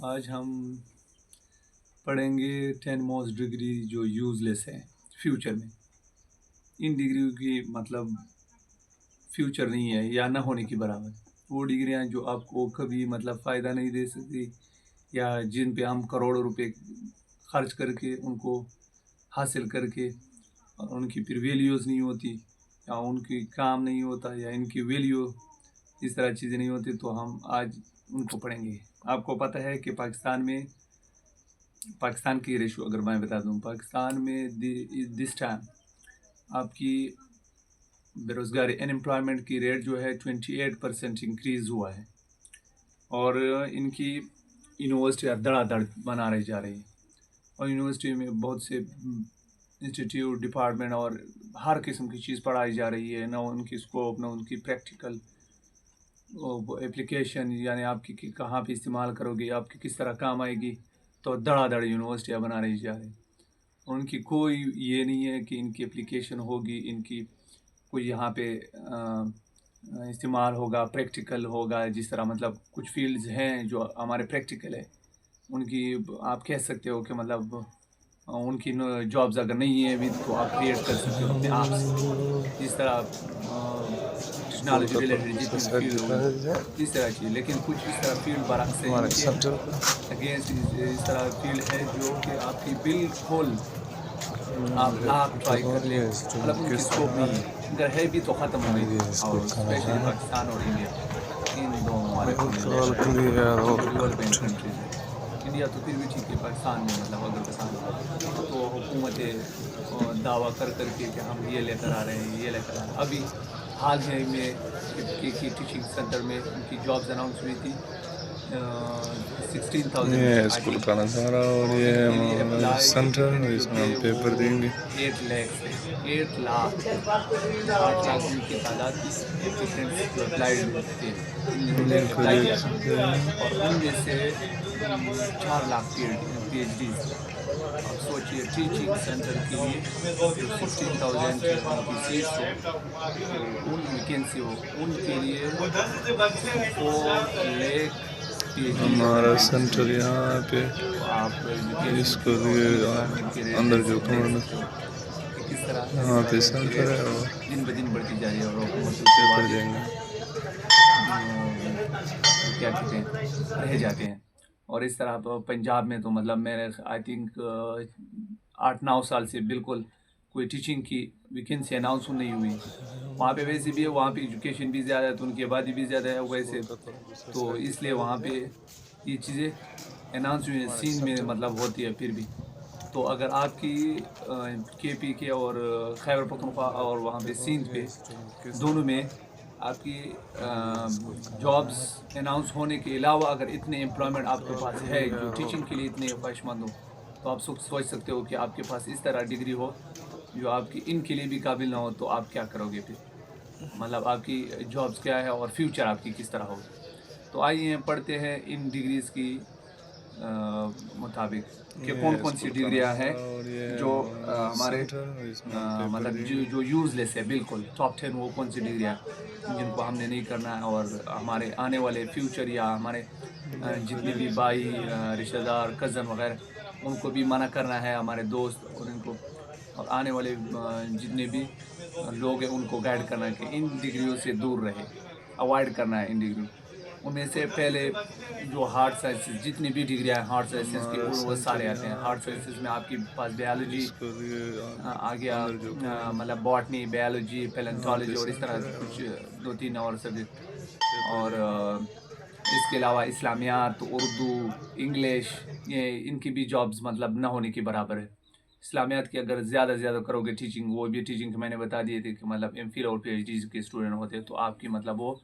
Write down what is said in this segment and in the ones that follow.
آج ہم پڑھیں گے 10 موسٹ ڈگری جو یوز لیس ہیں فیوچر میں. ان ڈگریوں کی مطلب فیوچر نہیں ہے یا نہ ہونے کی برابر. وہ ڈگریاں جو آپ کو کبھی مطلب فائدہ نہیں دے سکتی یا جن پہ ہم کروڑوں روپے خرچ کر کے ان کو حاصل کر کے ان کی پھر ویلیوز نہیں ہوتی یا ان کی کام نہیں ہوتا یا ان کی ویلیو اس طرح چیزیں نہیں ہوتی، تو ہم آج ان کو پڑھیں گے. آپ کو پتہ ہے کہ پاکستان کی ریشو اگر میں بتا دوں، پاکستان میں دس ٹائم آپ کی بے روزگاری انمپلائمنٹ کی ریٹ جو ہے 28% انکریز ہوا ہے، اور ان کی یونیورسٹیاں دڑا دڑ بنا رہی جا رہی ہیں، اور یونیورسٹی میں بہت سے انسٹیٹیوٹ ڈپارٹمنٹ اور ہر قسم کی چیز پڑھائی جا رہی ہے، نہ ان کی اسکوپ نہ ان کی پریکٹیکل اپلیکیشن، یعنی آپ کی کہاں پہ استعمال کرو گے، آپ کی کس طرح کام آئے گی. تو دڑا دڑ یونیورسٹیاں بنا رہی جا رہی، ان کی کوئی یہ نہیں ہے کہ ان کی اپلیکیشن ہوگی، ان کی کوئی یہاں پہ استعمال ہوگا، پریکٹیکل ہوگا. جس طرح مطلب کچھ فیلڈز ہیں جو ہمارے پریکٹیکل ہے، ان کی آپ کہہ سکتے ہو کہ مطلب ان کی جابز اگر نہیں ہے بھی تو آپ کریٹ کر سکتے ہو اپنے آپ سے. جس طرح اسکول ٹیکنالوجی کا ریلیٹڈ پروفیسر جتنی بھی صاحب فیلڈ دکھا ہے ہوگی اس طرح چیز، لیکن کچھ اس طرح فیلڈ برعکس ہے ان ہمارے کے سینٹر کا. اگینسٹ. اس طرح فیلڈ ہے جو کہ آپ کی بالکل آپ لاکھ ٹرائی کر لیں مطلب ان کی کس اسکوپ نہیں ہے، اگر ہے بھی تو ختم ہو گئی. یہ اسکول اور کا اسپیشلی نظارہ پاکستان اور انڈیا، ان دو ممالکوں میں بالکل کلیئر جو اور ڈیولپنگ کٹ. کنٹریز ہیں. انڈیا تو پھر بھی ٹھیک ہے، پاکستان میں مطلب اگر بتائیں تو حکومتیں دعویٰ کر کے کہ ہم یہ لے کر آ رہے ہیں، یہ لے کر آ رہے ہیں. ابھی حال ہی میں کی ٹیچنگ سینٹر میں ان کی جابز اناؤنس ہوئی تھی، 16,000 یہ آئی اسکول تھنک، کا نظارہ اور اور ان یہ کے لیے ہمارا اپلائی سینٹر، ایپلیکینٹ جو اس میں ہم تھے وہ پیپر دیں گے. 8 لاکھ تھے. 8 لاکھ ان کی تعداد تھی ایپلیکینٹس جو اپلائیڈ تھے، جنہوں نے بالکل اپلائی دیکھ کیا تھا، سکتے ہیں. اور ان میں سے 4 لاکھ پی ایچ ڈیز تھے. اب سوچئے ٹیچنگ سینٹر کے لیے جو 16,000 تھے ان کی سیٹس ہو، تو ان ویکینسی ہو، ان کے لیے 4 لاکھ پی ایچ ڈیز اگر ہمارا ویکینسی سینٹر ہوگی یہاں پہ، تو آپ ایجوکیشن اس کو کی اور یہ انمپلائمنٹ کی ریٹ اندر جو دیکھ کمرہ سکتے ہو کہ کس طرح یہاں پہ انمپلائمنٹ کی سینٹر ریٹ ہے اور دن بدن بڑھتی جا رہی ہے، اور حکومت اس سے پیپر وعدے دیں گے. کیا کہتے ہیں رہ جاتے ہیں. اور اس طرح پنجاب میں تو مطلب میرے آئی تھنک 8-9 سال سے بالکل کوئی ٹیچنگ کی ویکینسی اناؤنس نہیں ہوئی. وہاں پہ ویسے بھی ہے، وہاں پہ ایجوکیشن بھی زیادہ ہے تو ان کی آبادی بھی زیادہ ہے ویسے، اسکول کا پروفیسر تو صاحب اس لیے دکھا وہاں دیجیے. پہ یہ چیزیں اناؤنس ہوئی ہیں، ہمارے سین میں سینٹر مطلب ہوتی ہے. پھر بھی تو اگر آپ کی کے پی کے اور خیبر پختونخوا اور وہاں پہ سندھ پہ دونوں میں آپ کی یہ اسکول کا جابز نظارہ. اناؤنس ہونے کے علاوہ اگر اتنے امپلائمنٹ آپ کے بالکل پاس ہے جو کلیئر اور ٹیچنگ کے لیے اتنے خواہش مند ہو، تو آپ سوچ سکتے ہو کہ آپ کے پاس اس طرح ڈگری ہو جو آپ کی ان کے لیے بھی قابل نہ ہو، تو آپ کیا کرو گے پھر، مطلب آپ کی جابز کیا ہے اور فیوچر آپ کی کس طرح ہوگی. تو آئیے پڑھتے ہیں ان ڈگریز کی مطابق کہ کون یہ کون سی اسکول کا ڈگریاں ہیں نظارہ اور یہ جو ہمارا ہمارے سینٹر، اس میں ہم پیپر مطلب دیں گے. جو یوز لیس ہے. بالکل ٹاپ 10 وہ کون سی ڈگریاں جن کو ہم نے نہیں کرنا ہے، اور ہمارے آنے والے فیوچر یا ہمارے بالکل جتنے بھی دیکھ بھائی سکتے ہیں. رشتہ دار کزن وغیرہ ان کو بھی منع کرنا ہے، ہمارے دوست اور ان کو، اور آنے والے جتنے بھی لوگ ہیں ان کو گائیڈ کرنا ہے کہ ان ڈگریوں سے دور رہے، اوائڈ کرنا ہے ان ڈگریوں. ان میں سے پہلے جو ہارڈ سائنسز جتنی بھی ڈگریاں ہیں ہارڈ سائنسز کی، ہمارا وہ سینٹر سارے آتے ہیں. یہاں ہارڈ پہ، سائنسز میں آپ کے پاس بیالوجی اس کو یہ آ گیا، اندر جو کمرہ میں مطلب باٹنی، بیالوجی، یہاں پہ پیلنٹالوجی اور اس طرح سینٹر ہے کچھ اور 2-3 اور سبجیکٹ. پیپر اور دیں گے. اس کے علاوہ اسلامیات، اردو، انگلش، یہ ان کی بھی جابز مطلب نہ ہونے کے برابر ہے. اسلامیات کی اگر زیادہ سے زیادہ کرو گے ٹیچنگ، وہ بھی ٹیچنگ میں نے بتا دیے تھے کہ مطلب ایم فل اور پی ایچ ڈی کے اسٹوڈنٹ ہوتے تو آپ کی مطلب وہ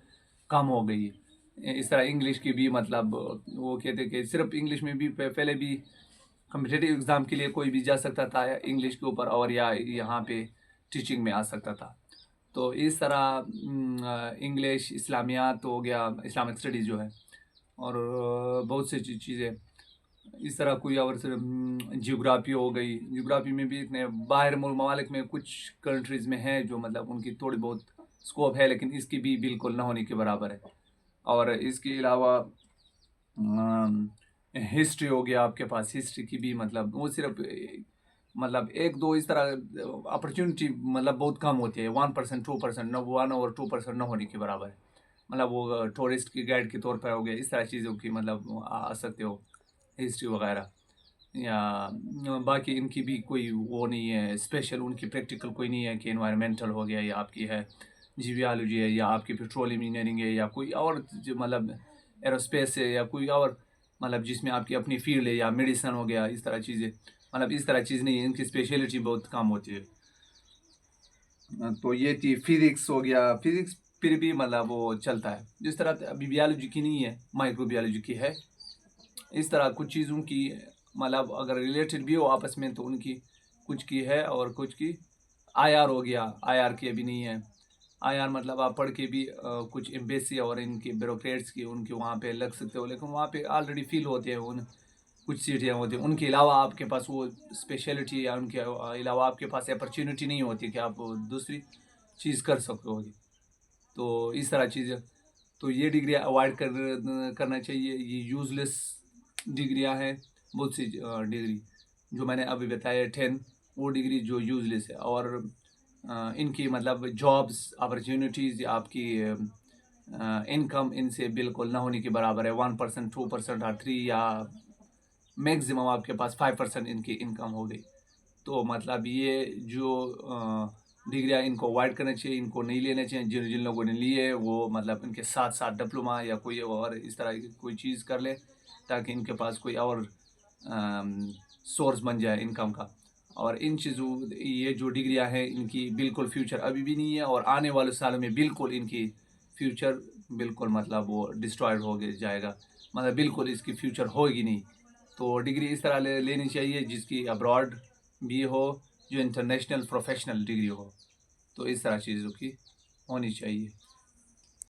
کم ہو گئی. اس طرح انگلش کی بھی مطلب وہ کہتے کہ صرف انگلش میں بھی پہلے بھی کمپٹیٹیو ایگزام کے لیے کوئی بھی جا سکتا تھا انگلش کے اوپر، اور یا یہاں پہ ٹیچنگ میں آ سکتا تھا. تو اس طرح انگلش، اسلامیات ہو گیا، اسلامک اسٹڈیز جو ہے، اور بہت سی چیزیں اس طرح. کوئی اور جیوگرافی ہو گئی، جیوگرافی میں بھی اتنے باہر ممالک میں کچھ کنٹریز میں ہیں جو مطلب ان کی تھوڑی بہت اسکوپ ہے، لیکن اس کی بھی بالکل نہ ہونے کے برابر ہے. اور اس کے علاوہ ہسٹری ہو گیا آپ کے پاس، ہسٹری کی بھی مطلب وہ صرف مطلب ایک دو اس طرح اپرچونٹی مطلب بہت کم ہوتی ہے، 1% 2%، 1 اور 2% نہ ہونے کے برابر ہے. مطلب وہ ٹورسٹ کی گائیڈ کے طور پر ہو گیا، اس طرح چیزوں کی مطلب آ سکتے ہو ہسٹری وغیرہ. یا باقی ان کی بھی کوئی وہ نہیں ہے اسپیشل، ان کی پریکٹیکل کوئی نہیں ہے کہ انوائرمنٹل ہو گیا یا آپ کی ہے جیویالوجی ہے یا آپ کی پیٹرولیم انجینئرنگ ہے یا کوئی اور مطلب ایروسپیس ہے یا کوئی اور مطلب جس میں آپ کی اپنی فیلڈ ہے یا میڈیسن ہو گیا، اس طرح چیزیں مطلب اس طرح چیز نہیں ہے، ان کی اسپیشلٹی بہت کم ہوتی ہے. تو یہ تھی فزکس ہو گیا. فزکس پھر بھی مطلب وہ چلتا ہے جس طرح ابھی بیالوجی کی نہیں ہے، مائکرو بیالوجی کی ہے. اس طرح کچھ چیزوں کی مطلب اگر ریلیٹڈ بھی ہو آپس میں تو ان کی کچھ کی ہے اور کچھ کی. آئی آر ہو گیا، آئی آر کی ابھی نہیں ہے. آئی آر مطلب آپ پڑھ کے بھی کچھ ایمبیسی اور ان کے بیوروکریٹس کی ان کے وہاں پہ لگ سکتے ہو، لیکن وہاں پہ آلریڈی فیل ہوتے ہیں ان کچھ سیٹیاں ہوتی ہیں. ان کے علاوہ آپ کے پاس وہ اسپیشلٹی یا ان کے علاوہ آپ کے پاس اپرچونیٹی نہیں ہوتی کہ آپ دوسری چیز کر سکتے ہو. تو اس طرح چیزیں تو یہ ڈگری اوائڈ کرنا چاہیے. یہ یوزلیس ڈگریاں ہیں بہت سی ڈگری جو میں نے ابھی بتایا 10 وہ ڈگری جو یوزلیس ہے، اور ان کی مطلب جابس اپرچونیٹیز یا آپ کی انکم ان سے بالکل نہ ہونے کے برابر ہے. 1% 2% اور 3 یا میکزیمم آپ کے پاس 5% ان کی انکم ہو گئی. تو مطلب یہ جو ڈگریاں ان کو اوائڈ کرنا چاہیے، ان کو نہیں لینا چاہیے. جن لوگوں نے لیے وہ مطلب ان کے ساتھ ساتھ ڈپلوما یا کوئی اور اس طرح کی کوئی چیز کر لے تاکہ ان کے پاس کوئی اور سورس بن جائے انکم کا. اور ان چیزوں یہ جو ڈگریاں ہیں ان کی بالکل فیوچر ابھی بھی نہیں ہے، اور آنے والے سالوں میں بالکل ان کی فیوچر بالکل مطلب وہ ڈسٹرائڈ ہو جائے گا، مطلب بالکل اس کی فیوچر ہوگی نہیں. تو ڈگری اس طرح لینی چاہیے جس کی ابراڈ بھی ہو، جو انٹرنیشنل پروفیشنل ڈگری ہو. تو اس طرح چیزوں کی ہونی چاہیے.